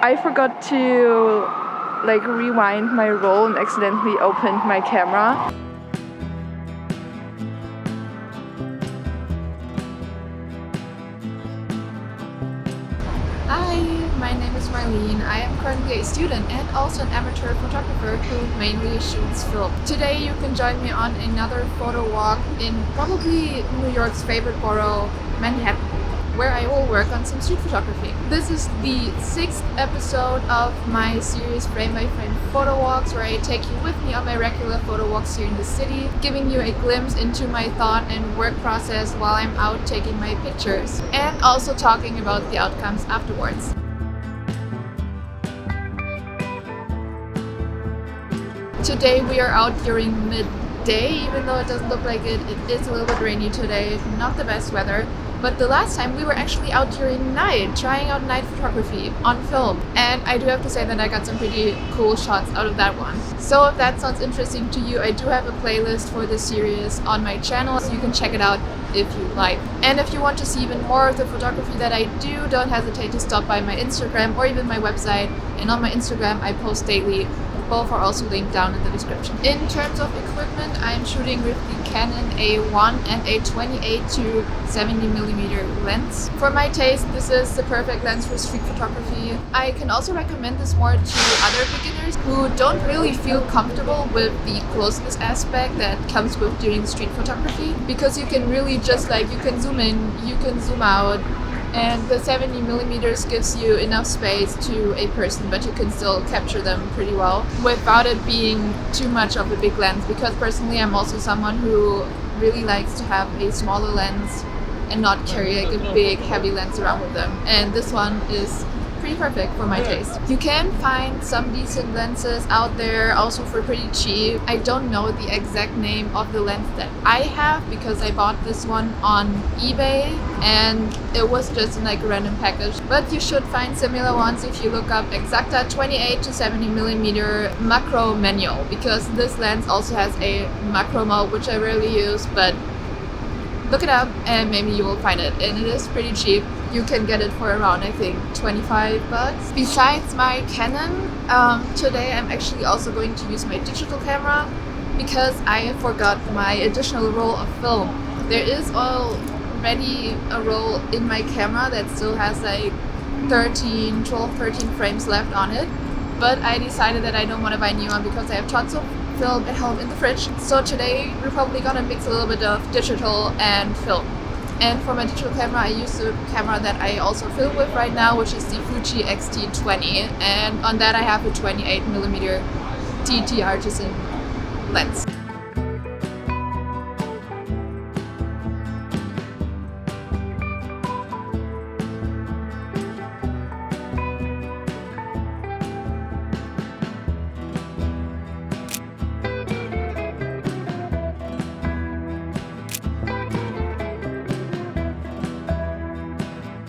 I forgot to like rewind my roll and accidentally opened my camera. Hi, my name is Marlene. I am currently a student and also an amateur photographer who mainly shoots film. Today you can join me on another photo walk in probably New York's favorite borough, Manhattan, where I will work on some street photography. This is the 6th episode of my series Frame by Frame Photo Walks, where I take you with me on my regular photo walks here in the city, giving you a glimpse into my thought and work process while I'm out taking my pictures, and also talking about the outcomes afterwards. Today we are out during midday, even though it doesn't look like it. It is a little bit rainy today, not the best weather. But the last time we were actually out during night, trying out night photography on film. And I do have to say that I got some pretty cool shots out of that one. So if that sounds interesting to you, I do have a playlist for this series on my channel, so you can check it out if you like. And if you want to see even more of the photography that I do, don't hesitate to stop by my Instagram or even my website. And on my Instagram, I post daily. Both are also linked down in the description. In terms of equipment, I'm shooting with the Canon A-1 and a 28 to 70mm lens. For my taste, this is the perfect lens for street photography. I can also recommend this more to other beginners who don't really feel comfortable with the closeness aspect that comes with doing street photography, because you can really just you can zoom in, you can zoom out, and the 70mm gives you enough space to a person, but you can still capture them pretty well without it being too much of a big lens, because personally I'm also someone who really likes to have a smaller lens and not carry like a big heavy lens around with them, and this one is pretty perfect for my taste. You can find some decent lenses out there also for pretty cheap. I don't know the exact name of the lens that I have because I bought this one on eBay and it was just in like a random package, but you should find similar ones if you look up Exacta 28 to 70mm macro manual, because this lens also has a macro mode, which I rarely use, but look it up and maybe you will find it, and it is pretty cheap. You can get it for around, I think, 25 bucks. Besides my Canon, today I'm actually also going to use my digital camera because I forgot my additional roll of film. There is already a roll in my camera that still has like 12, 13 frames left on it, but I decided that I don't want to buy a new one because I have tons of film at home in the fridge. So today we're probably gonna mix a little bit of digital and film. And for my digital camera, I use the camera that I also film with right now, which is the Fuji X-T20, and on that I have a 28mm TTartisan lens.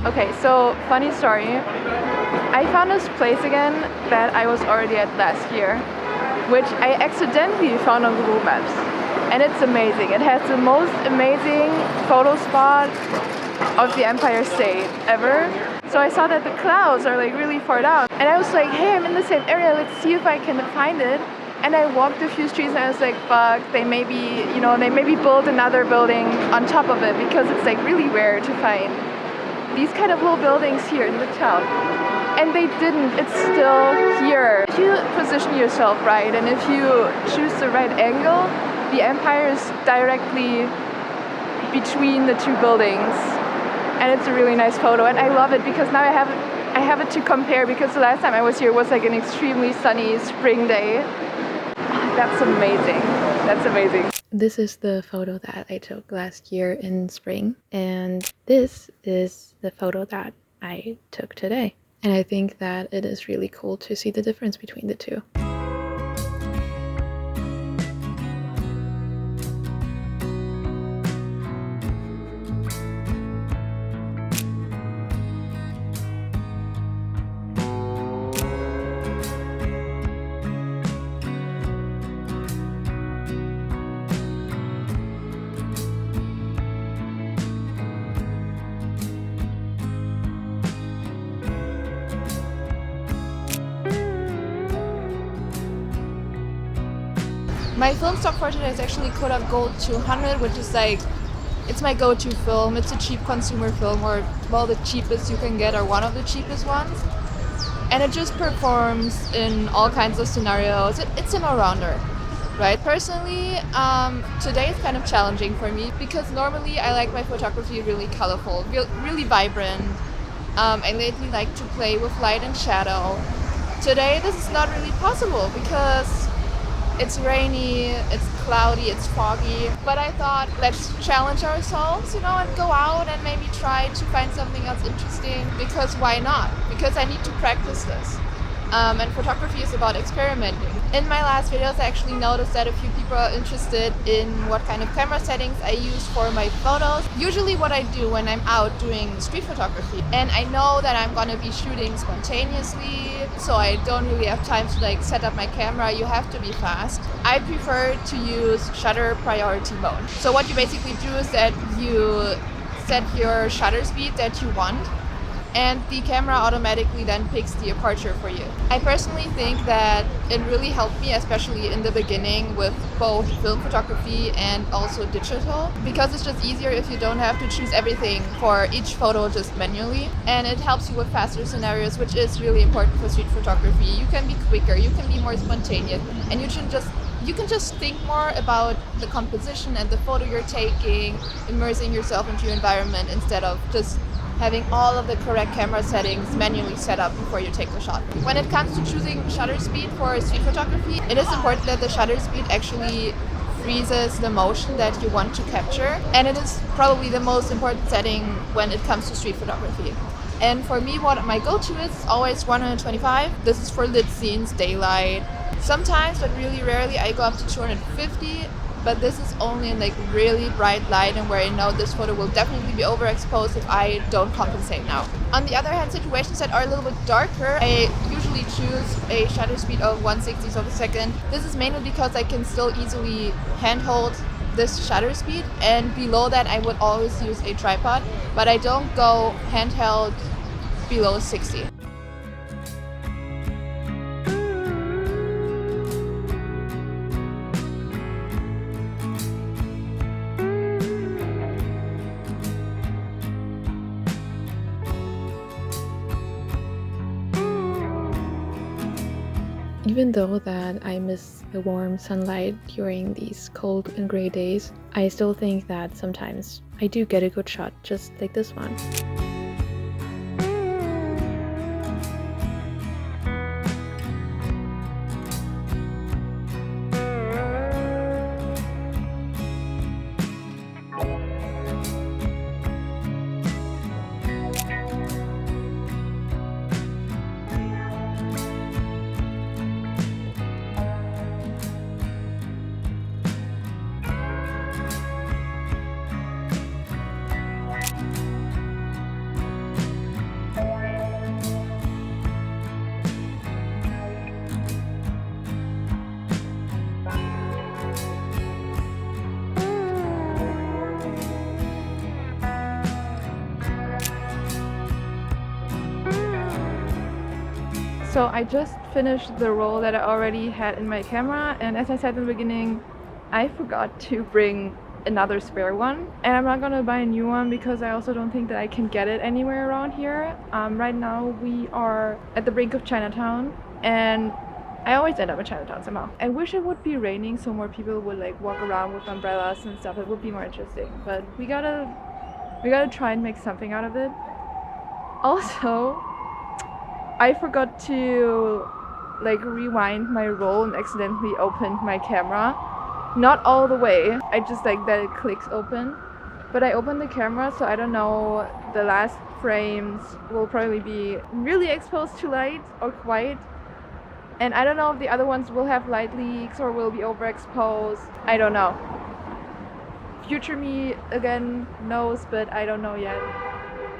Okay, so funny story. I found this place again that I was already at last year, which I accidentally found on Google Maps. And it's amazing. It has the most amazing photo spot of the Empire State ever. So I saw that the clouds are like really far down. And I was like, hey, I'm in the same area, let's see if I can find it. And I walked a few streets and I was like, fuck, they maybe built another building on top of it, because it's like really rare to find these kind of little buildings here in the town. And they didn't, it's still here. If you position yourself right and if you choose the right angle, the Empire is directly between the two buildings. And it's a really nice photo, and I love it because now I have it to compare, because the last time I was here was like an extremely sunny spring day. That's amazing. That's amazing. This is the photo that I took last year in spring, and this is the photo that I took today. And I think that it is really cool to see the difference between the two. My film stock for today is actually Kodak Gold 200, which is like, it's my go-to film. It's a cheap consumer film, or well, the cheapest you can get, or one of the cheapest ones. And it just performs in all kinds of scenarios. It's an all-rounder, right? Personally, today is kind of challenging for me because normally I like my photography really colorful, really vibrant. I lately like to play with light and shadow. Today this is not really possible because it's rainy, it's cloudy, it's foggy. But I thought, let's challenge ourselves, and go out and maybe try to find something else interesting, because why not? Because I need to practice this. And photography is about experimenting. In my last videos, I actually noticed that a few people are interested in what kind of camera settings I use for my photos. Usually what I do when I'm out doing street photography, and I know that I'm gonna be shooting spontaneously, so I don't really have time to set up my camera. You have to be fast. I prefer to use shutter priority mode. So what you basically do is that you set your shutter speed that you want, and the camera automatically then picks the aperture for you. I personally think that it really helped me, especially in the beginning, with both film photography and also digital, because it's just easier if you don't have to choose everything for each photo just manually, and it helps you with faster scenarios, which is really important for street photography. You can be quicker, you can be more spontaneous, and you can just think more about the composition and the photo you're taking, immersing yourself into your environment instead of just having all of the correct camera settings manually set up before you take the shot. When it comes to choosing shutter speed for street photography, it is important that the shutter speed actually freezes the motion that you want to capture, and it is probably the most important setting when it comes to street photography. And for me, what my go-to is always 125. This is for lit scenes, daylight. Sometimes, but really rarely, I go up to 250. But this is only in really bright light and where I know this photo will definitely be overexposed if I don't compensate now. On the other hand, situations that are a little bit darker, I usually choose a shutter speed of 1/60th of a second. This is mainly because I can still easily handhold this shutter speed, and below that I would always use a tripod, but I don't go handheld below 60. Even though that I miss the warm sunlight during these cold and gray days, I still think that sometimes I do get a good shot, just like this one. So I just finished the roll that I already had in my camera, and as I said in the beginning, I forgot to bring another spare one, and I'm not gonna buy a new one because I also don't think that I can get it anywhere around here. Right now we are at the brink of Chinatown, and I always end up in Chinatown somehow. I wish it would be raining so more people would walk around with umbrellas and stuff. It would be more interesting, but we gotta try and make something out of it. Also, I forgot to rewind my roll and accidentally opened my camera. Not all the way, I just that it clicks open. But I opened the camera, so I don't know, the last frames will probably be really exposed to light or quite. And I don't know if the other ones will have light leaks or will be overexposed. I don't know. Future me again knows, but I don't know yet.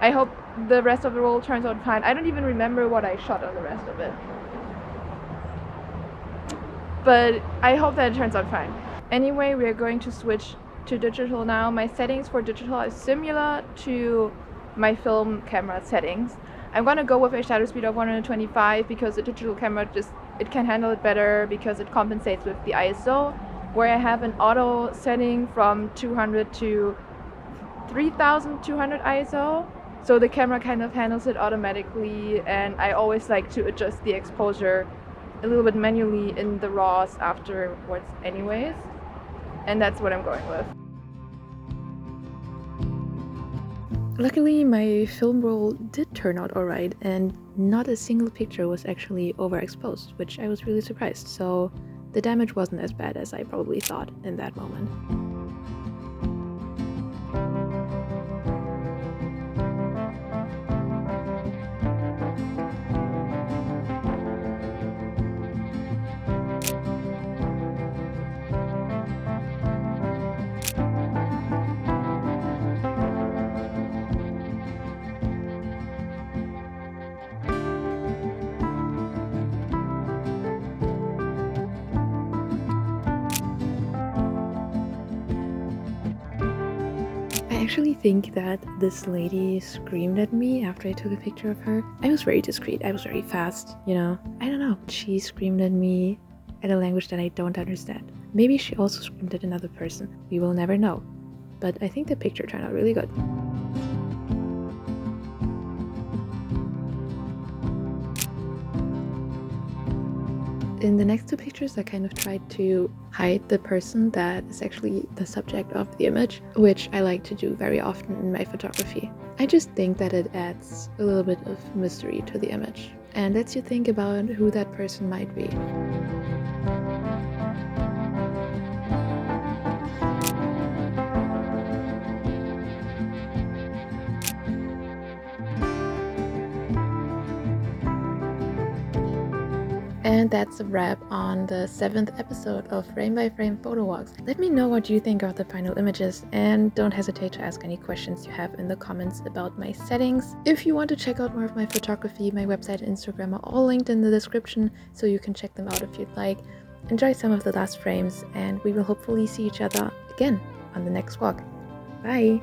I hope the rest of the roll turns out fine. I don't even remember what I shot on the rest of it. But I hope that it turns out fine. Anyway, we are going to switch to digital now. My settings for digital are similar to my film camera settings. I'm gonna go with a shutter speed of 125 because the digital camera it can handle it better because it compensates with the ISO. where I have an auto setting from 200 to 3200 ISO. So the camera kind of handles it automatically, and I always like to adjust the exposure a little bit manually in the RAWs afterwards anyways. And that's what I'm going with. Luckily, my film roll did turn out alright, and not a single picture was actually overexposed, which I was really surprised. So the damage wasn't as bad as I probably thought in that moment. I actually think that this lady screamed at me after I took a picture of her. I was very discreet, I was very fast, you know. I don't know, she screamed at me at a language that I don't understand. Maybe she also screamed at another person, we will never know. But I think the picture turned out really good. In the next two pictures, I kind of tried to hide the person that is actually the subject of the image, which I like to do very often in my photography. I just think that it adds a little bit of mystery to the image and lets you think about who that person might be. And that's a wrap on the 7th episode of Frame by Frame Photo Walks. Let me know what you think of the final images, and don't hesitate to ask any questions you have in the comments about my settings. If you want to check out more of my photography, my website and Instagram are all linked in the description, so you can check them out if you'd like. Enjoy some of the last frames, and we will hopefully see each other again on the next walk. Bye!